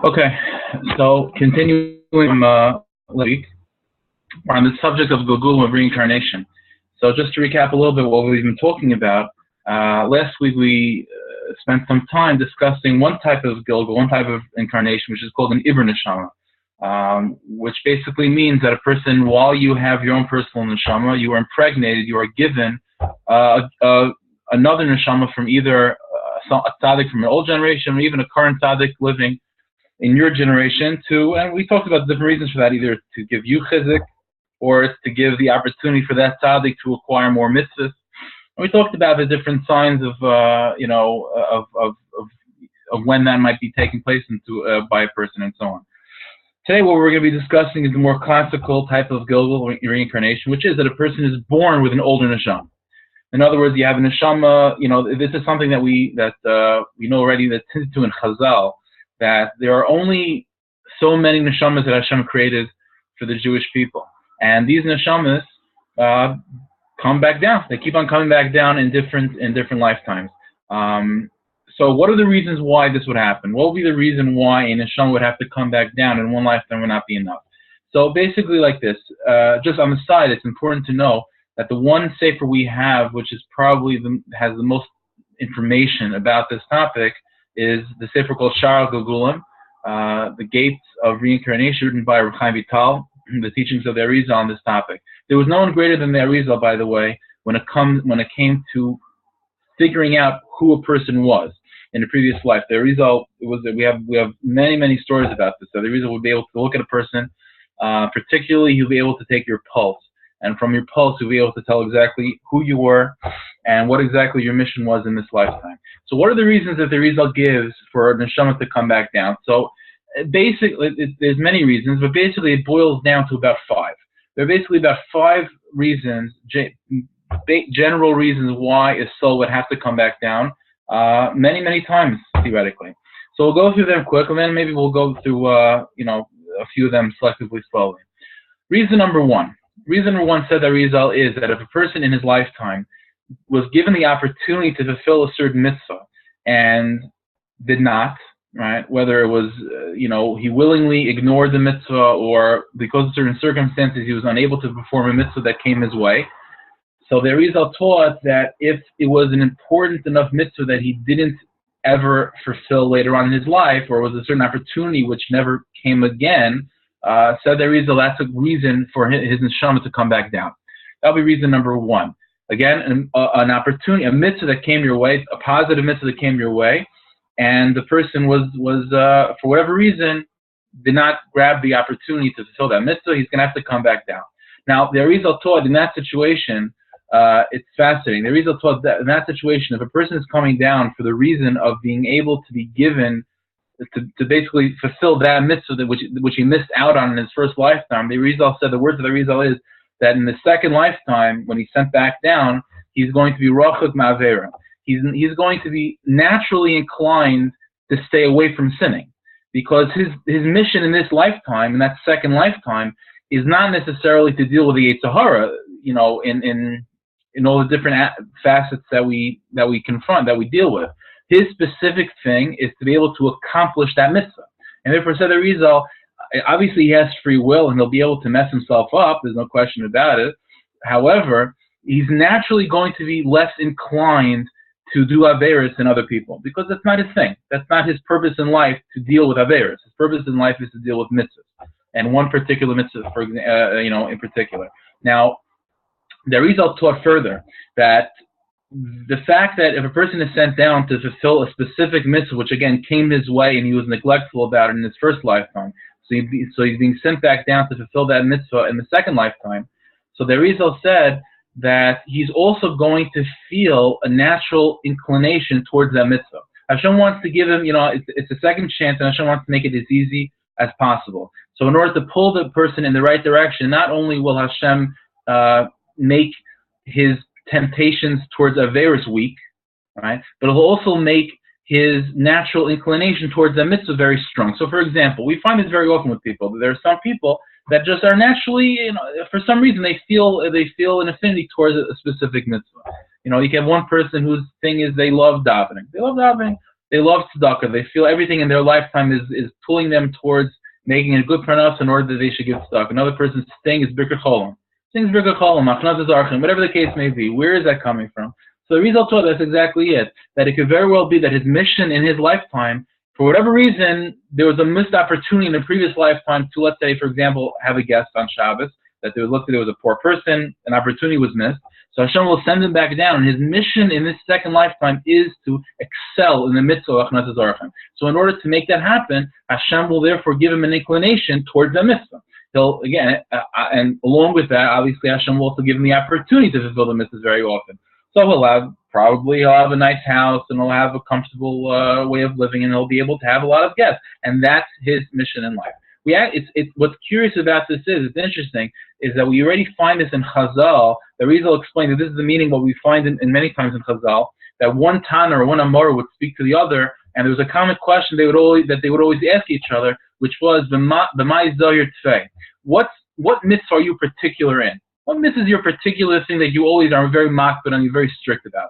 Okay, so continuing from last week, we're on the subject of Gilgul of reincarnation. So just to recap a little bit what we've been talking about, last week we spent some time discussing one type of Gilgul, one type of incarnation, which is called an Ibr Neshama, which basically means that a person, while you have your own personal Neshama, you are impregnated, you are given another Neshama from either a tzaddik from an old generation or even a current tzaddik living in your generation and we talked about different reasons for that, either to give you chizik or it's to give the opportunity for that tzaddik to acquire more mitzvahs. And we talked about the different signs of when that might be taking place by a person and so on. Today what we're going to be discussing is the more classical type of Gilgul reincarnation, which is that a person is born with an older neshama. In other words, you have a neshama, this is something that we know already, that's Wtntu in Chazal, that there are only so many neshamas that Hashem created for the Jewish people. And these neshamas come back down. They keep on coming back down in different lifetimes. So what are the reasons why this would happen? What would be the reason why a neshama would have to come back down in one lifetime would not be enough? So basically like this, just on the side, it's important to know that the one sefer we have, which is probably has the most information about this topic, is the sefer called Shar Gilgulim, the Gates of Reincarnation, written by Reb Chaim Vital, the teachings of the Arizal on this topic. There was no one greater than the Arizal, by the way, when it came to figuring out who a person was in a previous life. The Arizal we have many stories about this. So the Arizal would be able to look at a person, particularly he'll be able to take your pulse. And from your pulse, you'll be able to tell exactly who you were and what exactly your mission was in this lifetime. So what are the reasons that the Arizal gives for a neshama to come back down? So basically, there's many reasons, but basically it boils down to about 5. There are basically about 5 reasons, general reasons why a soul would have to come back down many times, theoretically. So we'll go through them quick, and then maybe we'll go through a few of them selectively slowly. Reason number one said that Arizal is that if a person in his lifetime was given the opportunity to fulfill a certain mitzvah and did not, right, whether it was, he willingly ignored the mitzvah or because of certain circumstances he was unable to perform a mitzvah that came his way. So the Arizal taught that if it was an important enough mitzvah that he didn't ever fulfill later on in his life, or was a certain opportunity which never came again, said the Arizal, that's a reason for his neshama to come back down. That'll be reason number 1. Again, an opportunity, a mitzvah that came your way, a positive mitzvah that came your way, and the person was for whatever reason, did not grab the opportunity to fulfill that mitzvah, he's going to have to come back down. Now, the Arizal taught in that situation, it's fascinating. The Arizal taught that in that situation, if a person is coming down for the reason of being able to be given, to basically fulfill that mitzvah which he missed out on in his first lifetime, the Arizal said, the words of the Arizal is that in the second lifetime, when he's sent back down, he's going to be rachuk ma'avera. He's going to be naturally inclined to stay away from sinning, because his mission in this lifetime, in that second lifetime, is not necessarily to deal with the Yetzer Hara, in all the different facets that we confront, that we deal with. His specific thing is to be able to accomplish that mitzvah. And therefore, said the Arizal, obviously he has free will and he'll be able to mess himself up, there's no question about it. However, he's naturally going to be less inclined to do averos than other people, because that's not his thing. That's not his purpose in life, to deal with averos. His purpose in life is to deal with mitzvahs, and one particular mitzvah, in particular. Now, the Arizal taught further that the fact that if a person is sent down to fulfill a specific mitzvah, which again came his way and he was neglectful about it in his first lifetime, so he's being sent back down to fulfill that mitzvah in the second lifetime. So the Arizal said that he's also going to feel a natural inclination towards that mitzvah. Hashem wants to give him, it's a second chance, and Hashem wants to make it as easy as possible. So in order to pull the person in the right direction, not only will Hashem make his temptations towards averos weak, right, but it'll also make his natural inclination towards the mitzvah very strong. So, for example, we find this very often with people. There are some people that just are naturally, for some reason, they feel an affinity towards a specific mitzvah. You can have one person whose thing is they love davening. They love davening. They love tzedakah. They feel everything in their lifetime is pulling them towards making a good pranas in order that they should give tzedakah. Another person's thing is birkat cholim. Things birkat cholim, achnaz zarchim, whatever the case may be. Where is that coming from? So the Rizal told us that's exactly it. That it could very well be that his mission in his lifetime, for whatever reason, there was a missed opportunity in a previous lifetime to, let's say, for example, have a guest on Shabbos, that there was a poor person, an opportunity was missed. So Hashem will send him back down. And his mission in this second lifetime is to excel in the mitzvah of Achnaz Zarchim. So in order to make that happen, Hashem will therefore give him an inclination towards the mitzvah. He'll, again, and along with that, obviously Hashem will also give him the opportunity to fulfill the mitzvahs very often. So he'll have a nice house, and he'll have a comfortable way of living, and he'll be able to have a lot of guests. And that's his mission in life. What's curious about this it's interesting, is that we already find this in Chazal. The Rizal explained that this is the meaning what we find in many times in Chazal, that one Tana or one Amora would speak to the other, and there was a common question they would always ask each other, which was, B'mai Zohir Tfei. What mitzvah are you particular in? What mitzvah is your particular thing that you always are very makbid and you're very strict about?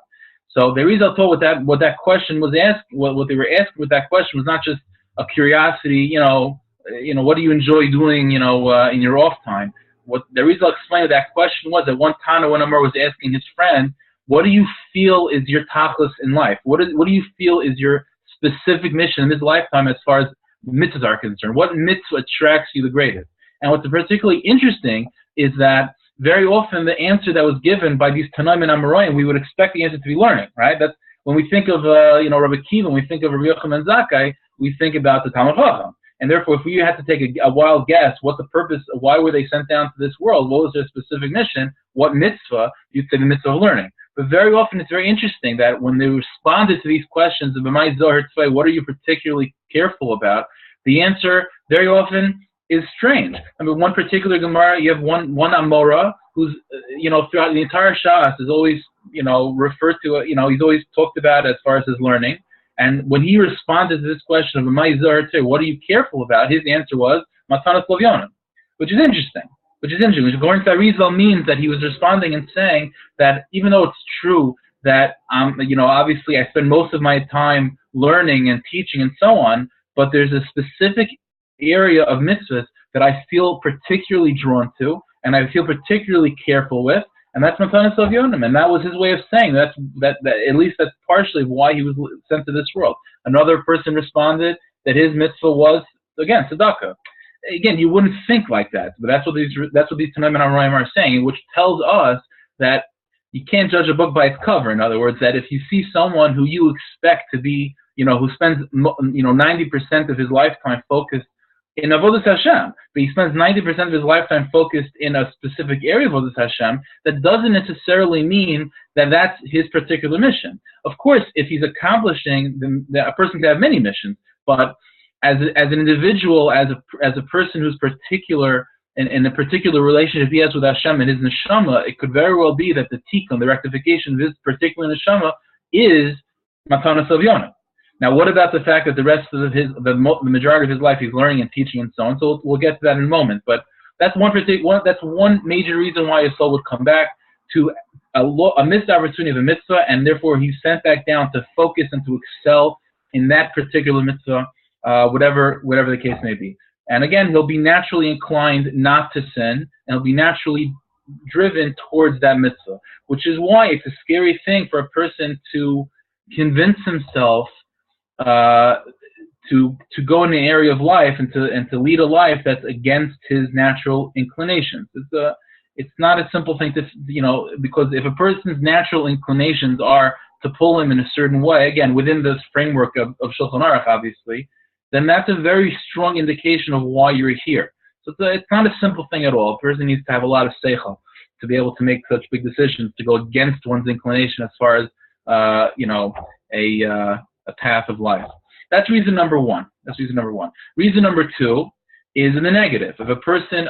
So the Rizal told what that question was asked, what they were asking with that question was not just a curiosity, what do you enjoy doing, in your off time? What the Rizal explained that question was that one Tana, one Amar was asking his friend, what do you feel is your tachlis in life? What do you feel is your specific mission in this lifetime as far as mitzvahs are concerned? What mitzvah attracts you the greatest? And what's particularly interesting is that very often the answer that was given by these Tanaim and Amoraim, we would expect the answer to be learning, right? That's when we think of Rabbi Kiva, when we think of Rabbi Yochanan Zakkai, we think about the Talmud Chacham. And therefore, if we had to take a wild guess, what the purpose, why were they sent down to this world? What was their specific mission? What mitzvah? You'd say the mitzvah of learning. But very often, it's very interesting that when they responded to these questions of B'mai Zohar Tzvei, what are you particularly careful about? The answer very often is strange. I mean, one particular Gemara, you have one Amora who's, throughout the entire Shas is always, referred to, he's always talked about as far as his learning. And when he responded to this question of B'mai Zohar Tzvei, what are you careful about? His answer was Matanas Lavyonim, which is interesting. Which according to Arizal means that he was responding and saying that even though it's true that, obviously I spend most of my time learning and teaching and so on, but there's a specific area of mitzvahs that I feel particularly drawn to and I feel particularly careful with, and that's Matanas Lavyonim. And that was his way of saying that at least that's partially why he was sent to this world. Another person responded that his mitzvah was, again, tzedakah. Again, you wouldn't think like that, but that's what these Tanaim and Amoraim are saying, which tells us that you can't judge a book by its cover. In other words, that if you see someone who you expect to be, who spends 90% of his lifetime focused in Avodas Hashem, but he spends 90% of his lifetime focused in a specific area of Avodas Hashem, that doesn't necessarily mean that that's his particular mission. Of course, if he's accomplishing, then a person can have many missions, but as an individual, as a person who's particular in a particular relationship he has with Hashem and his neshama, it could very well be that the tikkun, the rectification of his particular neshama, is Matanas Lavyonim. Now, what about the fact that the rest of the majority of his life he's learning and teaching and so on? So we'll get to that in a moment. But that's one major reason why his soul would come back to a missed opportunity of a mitzvah, and therefore he's sent back down to focus and to excel in that particular mitzvah. Whatever the case may be. And again, he'll be naturally inclined not to sin, and he'll be naturally driven towards that mitzvah, which is why it's a scary thing for a person to convince himself to go in an area of life and to lead a life that's against his natural inclinations. It's not a simple thing to, because if a person's natural inclinations are to pull him in a certain way, again, within this framework of Shulchan Aruch, obviously, then that's a very strong indication of why you're here. So it's not a simple thing at all. A person needs to have a lot of seichel to be able to make such big decisions, to go against one's inclination as far as, a path of life. That's reason number one. Reason number two is in the negative. If a person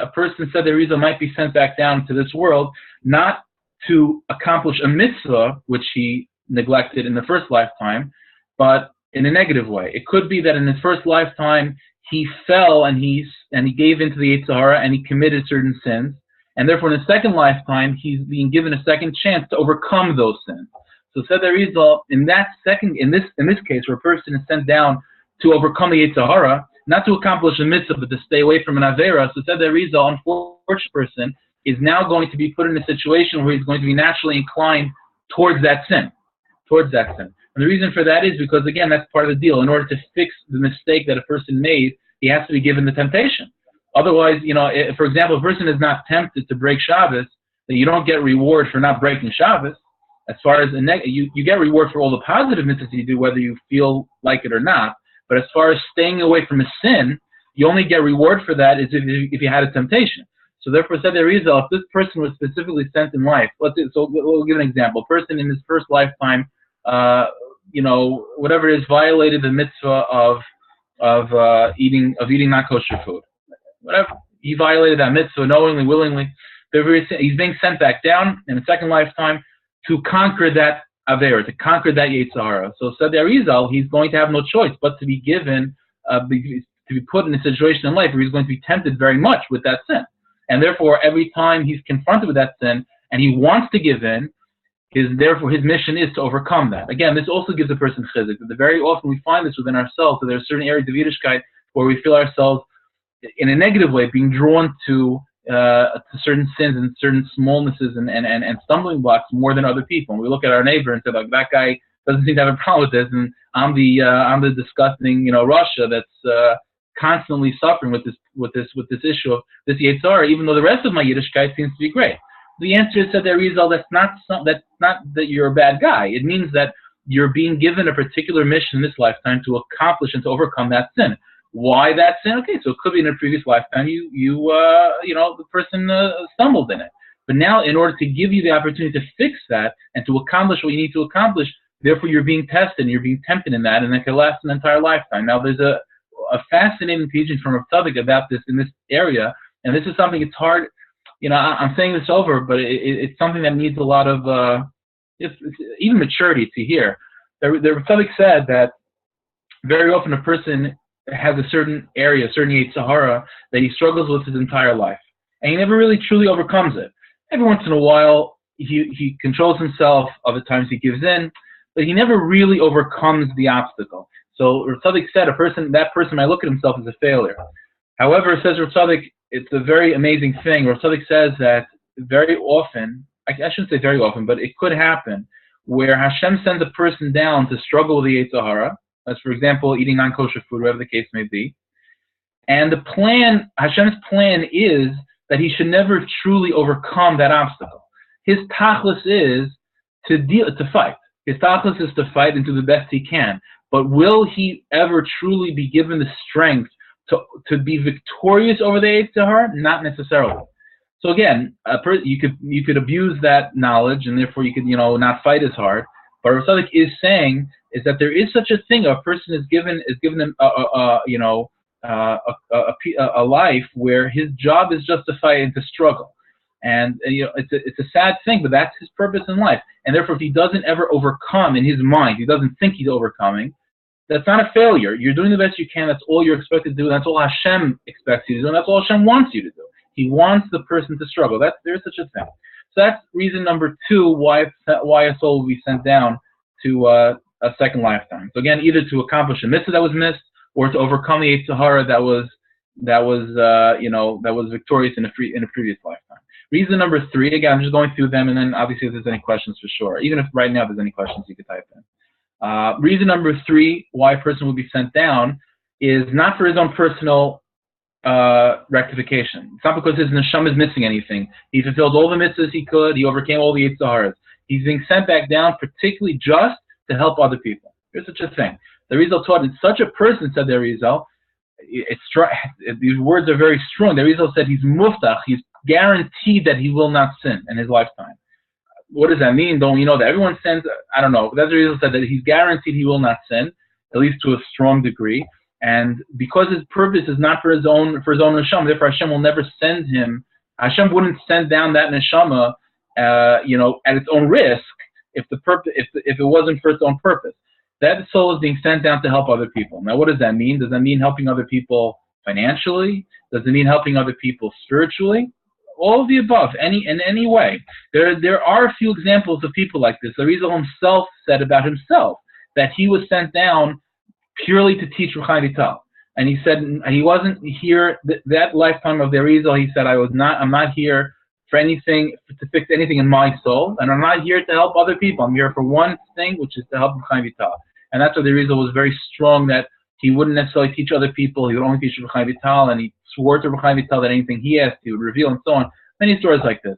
said the reason might be sent back down to this world, not to accomplish a mitzvah, which he neglected in the first lifetime, but in a negative way. It could be that in his first lifetime he fell and he gave into the Yetzer Hara and he committed certain sins, and therefore in his second lifetime he's being given a second chance to overcome those sins. So said the result in this case, where a person is sent down to overcome the Yetzer Hara, not to accomplish a mitzvah, but to stay away from an avera. So said the result, unfortunate person is now going to be put in a situation where he's going to be naturally inclined towards that sin. And the reason for that is because, again, that's part of the deal. In order to fix the mistake that a person made, he has to be given the temptation. Otherwise, if, for example, a person is not tempted to break Shabbos, then you don't get reward for not breaking Shabbos. As far as you get reward for all the positive mitzvahs you do, whether you feel like it or not. But as far as staying away from a sin, you only get reward for that if you had a temptation. So therefore, said the result, if this person was specifically sent in life, we'll give an example. A person in his first lifetime, whatever it is, violated the mitzvah of eating not kosher food. Whatever, he violated that mitzvah knowingly, willingly. He's being sent back down in a second lifetime to conquer that avera, to conquer that Yetzer Hara. So said the Arizal, he's going to have no choice but to be given, to be put in a situation in life where he's going to be tempted very much with that sin. And therefore, every time he's confronted with that sin and he wants to give in, therefore his mission is to overcome that. Again, this also gives a person chizuk. Very often we find this within ourselves. So there are certain areas of Yiddishkeit where we feel ourselves in a negative way being drawn to certain sins and certain smallnesses and stumbling blocks more than other people. And we look at our neighbor and say, like, that guy doesn't seem to have a problem with this, and I'm the disgusting Russia that's constantly suffering with this issue of this Yetzer Hara, even though the rest of my Yiddishkeit seems to be great. The answer is that that's not that you're a bad guy. It means that you're being given a particular mission in this lifetime to accomplish and to overcome that sin. Why that sin? Okay, so it could be in a previous lifetime the person stumbled in it. But now, in order to give you the opportunity to fix that and to accomplish what you need to accomplish, therefore you're being tested and you're being tempted in that, and that can last an entire lifetime. Now, there's a fascinating teaching from Rav Tzadok about this in this area, and this is something it's hard. I'm saying this over, but it's something that needs a lot of even maturity to hear. The Rav Tzadok said that very often a person has a certain area, a certain Yetzer Hara that he struggles with his entire life, and he never really truly overcomes it. Every once in a while, he controls himself. Other times he gives in, but he never really overcomes the obstacle. So Rav Tzadok said that person might look at himself as a failure. However, says Rav Tzadok, it's a very amazing thing. Rav Tzadok says that very often, I shouldn't say very often, but it could happen where Hashem sends a person down to struggle with the Yetzer Hara, as for example, eating non-kosher food, whatever the case may be. And Hashem's plan is that he should never truly overcome that obstacle. His tachlis is to fight. His tachlis is to fight and do the best he can. But will he ever truly be given the strength to be victorious over the Yetzer Hara? Not necessarily. So again, you could abuse that knowledge, and therefore you could not fight as hard. But Rav Tzadok is saying is that there is such a thing. A person is given a life where his job is just to fight and to struggle, and it's a sad thing, but that's his purpose in life. And therefore, if he doesn't ever overcome in his mind, he doesn't think he's overcoming. That's not a failure. You're doing the best you can. That's all you're expected to do. That's all Hashem expects you to do. And that's all Hashem wants you to do. He wants the person to struggle. There's such a thing. So that's reason number 2 why a soul will be sent down to a second lifetime. So again, either to accomplish a mitzvah that was missed, or to overcome the Yetzer Hara that was victorious in a previous lifetime. Reason number 3, again, I'm just going through them, and then obviously if there's any questions, for sure. Even if right now there's any questions, you could type in. Reason number 3 why a person will be sent down is not for his own personal rectification. It's not because his neshama is missing anything. He fulfilled all the mitzvahs he could. He overcame all the Yetzer Haras. He's being sent back down particularly just to help other people. There's such a thing. The Rizal taught in such a person, said the Rizal, these words are very strong. The Rizal said he's muftach, he's guaranteed that he will not sin in his lifetime. What does that mean? Don't you know that everyone sins? I don't know. But that's the Rizal said that he's guaranteed he will not sin, at least to a strong degree. And because his purpose is not for his own neshama, therefore Hashem will never send him. Hashem wouldn't send down that neshama, at its own risk if it wasn't for its own purpose. That soul is being sent down to help other people. Now, what does that mean? Does that mean helping other people financially? Does it mean helping other people spiritually? all of the above, in any way. There are a few examples of people like this. The Arizal himself said about himself that he was sent down purely to teach Ruchai Vital. And he said he wasn't here that lifetime of the Arizal. He said, I'm not here for anything, to fix anything in my soul, and I'm not here to help other people. I'm here for one thing, which is to help Ruchai Vital. And that's why the Arizal was very strong, that he wouldn't necessarily teach other people. He would only teach Ruchai Vital, and he swore to Ruchai Vital that anything he asked, he would reveal, and so on. Many stories like this.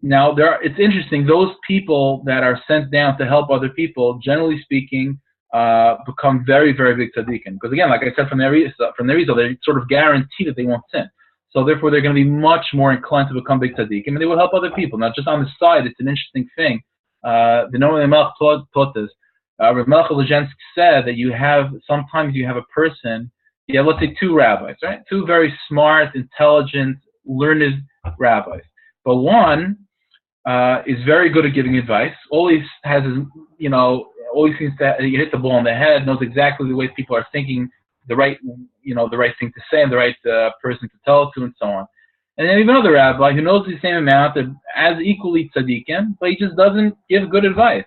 Now, it's interesting, those people that are sent down to help other people, generally speaking, become very, very big tzaddikim. Because again, like I said, from the Arizal, they sort of guarantee that they won't sin. So therefore, they're going to be much more inclined to become big tzaddikim, and they will help other people. Now, just on the side, it's an interesting thing. The Noam Melech taught this. Rav Melech Lezhensky said that sometimes you have a person, you have, let's say, two rabbis, right? Two very smart, intelligent, learned rabbis. But one is very good at giving advice. Always has his, always seems to hit the ball on the head, knows exactly the way people are thinking, the right thing to say, and the right person to tell it to, and so on. And then you have another rabbi who knows the same amount, as equally tzaddikim, but he just doesn't give good advice.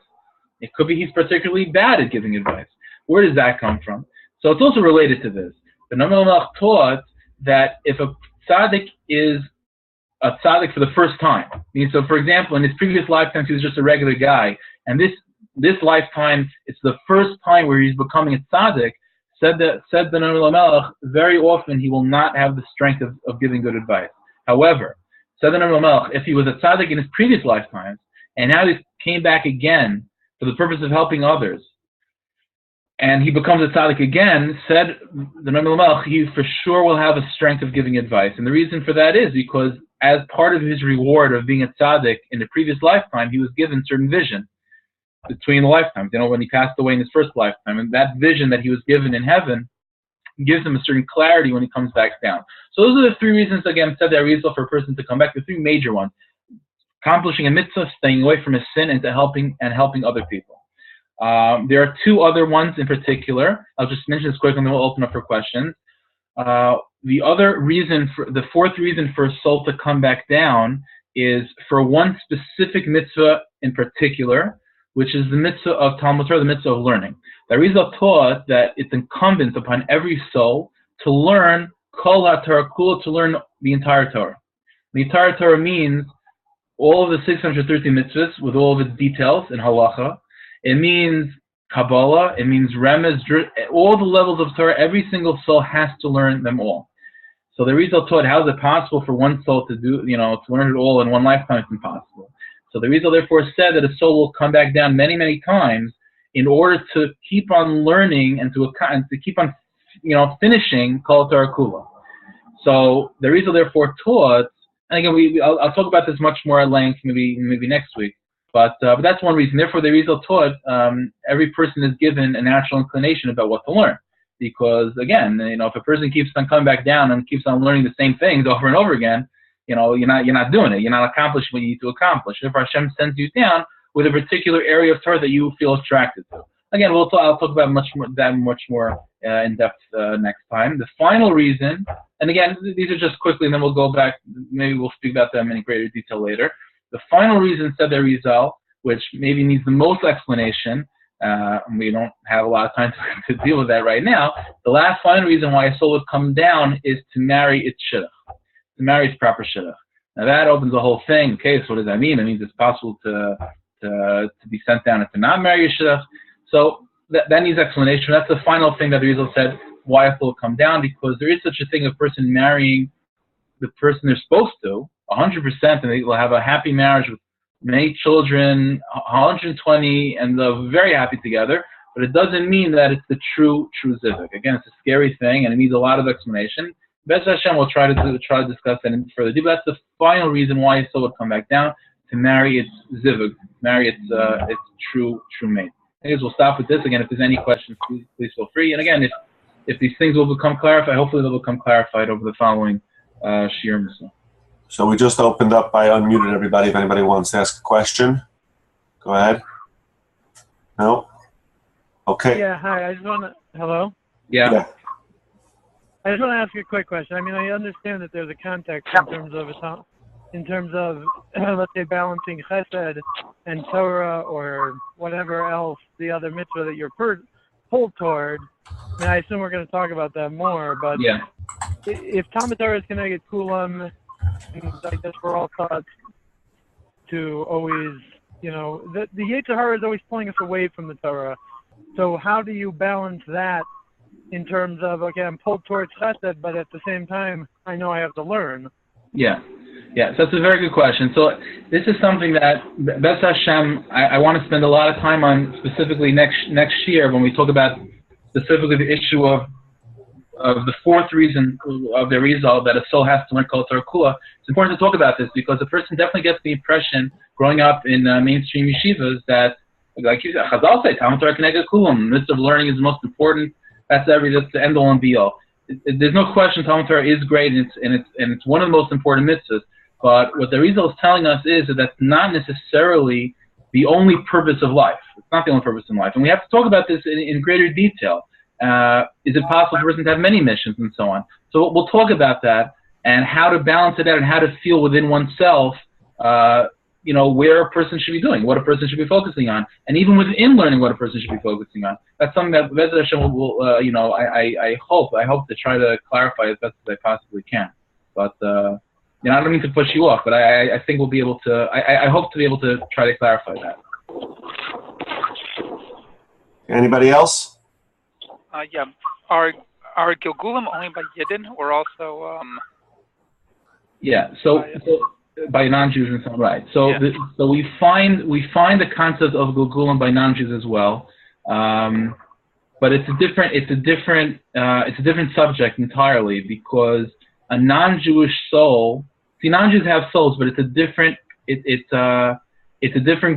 It could be he's particularly bad at giving advice. Where does that come from? So it's also related to this. The Noam Melech taught that if a tzaddik is a tzaddik for the first time, so for example, in his previous lifetime he was just a regular guy, and this lifetime it's the first time where he's becoming a tzaddik, said the Noam Melech, very often he will not have the strength of giving good advice. However, said the Noam Melech, if he was a tzaddik in his previous lifetimes, and now he came back again for the purpose of helping others, and he becomes a tzaddik again, said the Noam Melech, he for sure will have a strength of giving advice. And the reason for that is because as part of his reward of being a tzaddik in the previous lifetime, he was given certain vision between the lifetimes. When he passed away in his first lifetime, and that vision that he was given in heaven gives him a certain clarity when he comes back down. So those are the three reasons, again, said the Arizal, for a person to come back. The three major ones: accomplishing a mitzvah, staying away from his sin, and helping other people. There are two other ones in particular. I'll just mention this quickly, and then we'll open up for questions. The fourth reason for a soul to come back down is for one specific mitzvah in particular, which is the mitzvah of Talmud Torah, the mitzvah of learning. The Arizal taught that it's incumbent upon every soul to learn Kol HaTorah Kula, to learn the entire Torah. The entire Torah means all of the 613 mitzvahs with all of its details in halacha. It means Kabbalah, it means Remez, all the levels of Torah. Every single soul has to learn them all. So the Arizal taught, how is it possible for one soul to learn it all in one lifetime? It's impossible. So the Arizal therefore said that a soul will come back down many, many times in order to keep on learning and to keep on, finishing Kol Torah Kula. So the Arizal therefore taught, and again, I'll talk about this much more at length, maybe next week. But that's one reason. Therefore, the Arizal taught every person is given a natural inclination about what to learn, because again, if a person keeps on coming back down and keeps on learning the same things over and over again, you're not doing it. You're not accomplishing what you need to accomplish. Therefore, Hashem sends you down with a particular area of Torah that you feel attracted to. Again, I'll talk about much more in depth next time. The final reason, and again, these are just quickly, and then we'll go back. Maybe we'll speak about them in greater detail later. The final reason, said the Arizal, which maybe needs the most explanation, we don't have a lot of time to deal with that right now. The last final reason why a soul would come down is to marry its shidduch, to marry its proper shidduch. Now that opens the whole thing. Okay, so what does that mean? It means it's possible to be sent down and to not marry your shidduch. So that needs explanation. That's the final thing that the Arizal said why a soul will come down, because there is such a thing, a person marrying the person they're supposed to 100%, and they will have a happy marriage with many children, 120, and they're very happy together. But it doesn't mean that it's the true zivug. Again, it's a scary thing, and it needs a lot of explanation. B'ez Hashem will try to discuss that in further detail. That's the final reason why a soul would come back down, to marry its zivug, marry its true mate. I guess we'll stop with this. Again, if there's any questions, please feel free. And again, if these things will become clarified, hopefully they'll become clarified over the following shiur. So we just opened up. I unmuted everybody. If anybody wants to ask a question, go ahead. No? Okay. Yeah, hi. I just want to... Hello? Yeah. I just want to ask you a quick question. I mean, I understand that there's a context in terms of in terms of, let's say, balancing chesed and Torah or whatever else, the other mitzvah that you're pulled toward. And I assume we're going to talk about that more, but Yeah. if Talmud Torah is going to get kulam, and I guess we're all taught to always, the Yetzer Hara is always pulling us away from the Torah. So how do you balance that in terms of, okay, I'm pulled towards chesed, but at the same time, I know I have to learn? Yeah. Yeah, so that's a very good question. So this is something that, B'ez Hashem, I want to spend a lot of time on specifically next year when we talk about specifically the issue of the fourth reason of the result that a soul has to learn Kol Torah Kula. It's important to talk about this because a person definitely gets the impression growing up in mainstream yeshivas that, like you said, Chazal say, Talmud Torah Keneged Kulam, the mitzvah of learning is the most important. That's the end all and be all. There's no question Talmud Torah is great and it's one of the most important mitzvahs. But what the Rizal is telling us is that that's not necessarily the only purpose of life. It's not the only purpose in life. And we have to talk about this in greater detail. Is it possible for a person to have many missions and so on? So we'll talk about that and how to balance it out and how to feel within oneself, where a person should be doing, what a person should be focusing on, and even within learning what a person should be focusing on. That's something that B'ez Hashem will I hope to try to clarify as best as I possibly can. But I don't mean to push you off, but I think we'll be able to. I hope to be able to try to clarify that. Anybody else? Yeah. Are Gilgulim only by Yidden or also? Yeah. So by non-Jews and so on, right. So yeah. So we find the concept of Gilgulim by non-Jews as well, but it's a different subject entirely because a non-Jewish soul. See, non-Jews have souls, but it's a different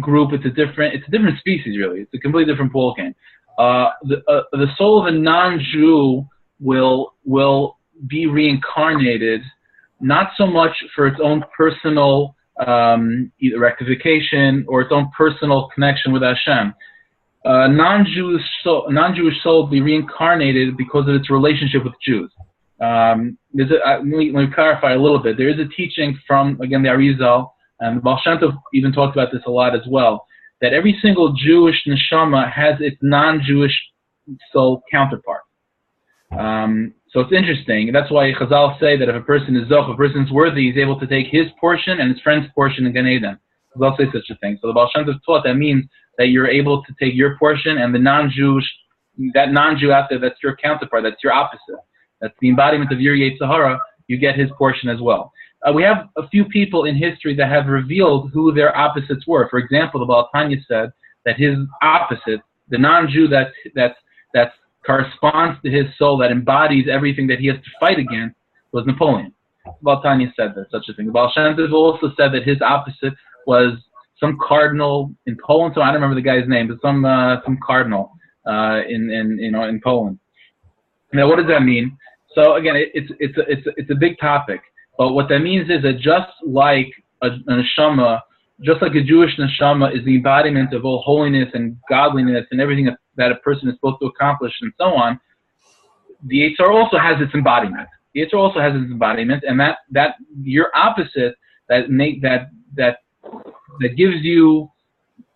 group. It's a different species, really. It's a completely different ballgame. The soul of a non-Jew will be reincarnated, not so much for its own personal either rectification or its own personal connection with Hashem. Non-Jewish soul will be reincarnated because of its relationship with Jews. Let me clarify a little bit. There is a teaching from, again, the Arizal, and Baal Shem Tov even talked about this a lot as well, that every single Jewish neshama has its non-Jewish soul counterpart. So it's interesting. That's why Chazal say that if a person is zoch, if a person is worthy, he's able to take his portion and his friend's portion in Gan Eden. Chazal say such a thing. So the Baal Shem Tov taught that means that you're able to take your portion and the that non-Jew out there, that's your counterpart, that's your opposite. That's the embodiment of your Yetzer Hara. You get his portion as well. We have a few people in history that have revealed who their opposites were. For example, the Baal Tanya said that his opposite, the non-Jew that corresponds to his soul, that embodies everything that he has to fight against, was Napoleon. Baal Tanya said that, such a thing. The Baal Shem Tov also said that his opposite was some cardinal in Poland. So I don't remember the guy's name, but some cardinal in Poland. Now, what does that mean? So again, it's a big topic. But what that means is that just like a neshama, just like a Jewish neshama is the embodiment of all holiness and godliness and everything that a person is supposed to accomplish and so on, the Yetzer Hara also has its embodiment. The Yetzer Hara also has its embodiment, and that your opposite that gives you,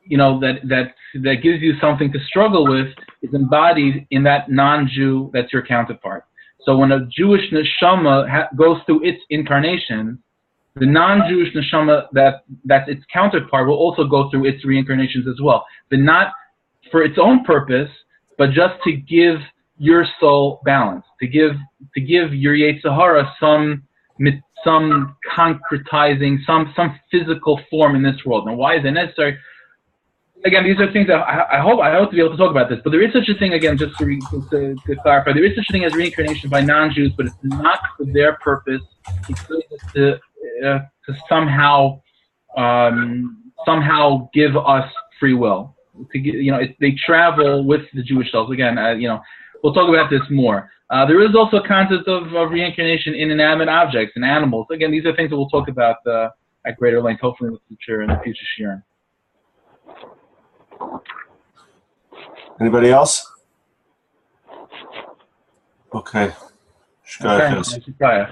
that gives you something to struggle with is embodied in that non-Jew that's your counterpart. So when a Jewish neshama goes through its incarnation, the non-Jewish neshama that's its counterpart will also go through its reincarnations as well. But not for its own purpose, but just to give your soul balance, to give your Yetzer Hara some concretizing, some physical form in this world. Now, why is it necessary? Again, these are things that I hope to be able to talk about this. But there is such a thing, again, just to clarify, there is such a thing as reincarnation by non-Jews, but it's not for their purpose. It's to somehow give us free will. They travel with the Jewish souls. Again, we'll talk about this more. There is also a concept of reincarnation in inanimate objects and animals. Again, these are things that we'll talk about at greater length, hopefully in the future shiurim. Anybody else? Okay. Okay.